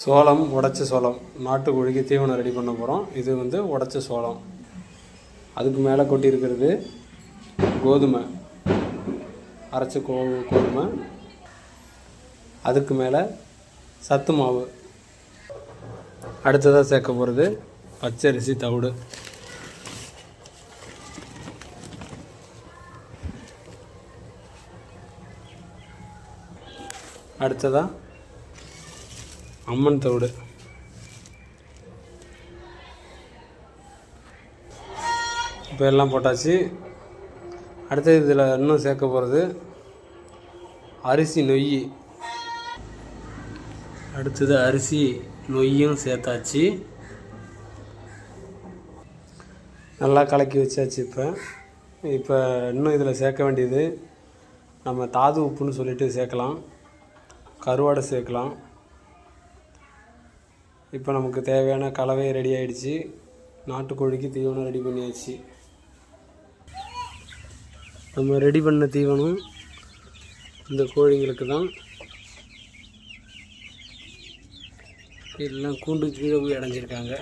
சோளம், உடைச்ச சோளம். நாட்டுக்கோழிக்கு தீவனம் ரெடி பண்ண போகிறோம். இது வந்து உடைச்ச சோளம். அதுக்கு மேலே கொட்டியிருக்கிறது கோதுமை, அரைச்ச கோதுமை. அதுக்கு மேலே சத்து மாவு. அடுத்ததாக சேர்க்க போகிறது பச்சரிசி தவிடு. அடுத்ததாக அம்மன் தவிடு. இப்போ எல்லாம் போட்டாச்சு. அடுத்தது இதில் இன்னும் சேர்க்க போகிறது அரிசி நொய். அடுத்தது அரிசி நொய்யும் சேர்த்தாச்சு. நல்லா கலக்கி வச்சாச்சு. இப்போ இன்னும் இதில் சேர்க்க வேண்டியது நம்ம தாது உப்புன்னு சொல்லிட்டு சேர்க்கலாம், கருவாடை சேர்க்கலாம். இப்போ நமக்கு தேவையான கலவை ரெடி ஆகிடுச்சு. நாட்டுக்கோழிக்கு தீவனம் ரெடி பண்ணியாச்சு. நம்ம ரெடி பண்ண தீவனம் இந்த கோழிங்களுக்கு தான். எல்லாம் கூண்டு கீழே போய் அடைஞ்சிருக்காங்க.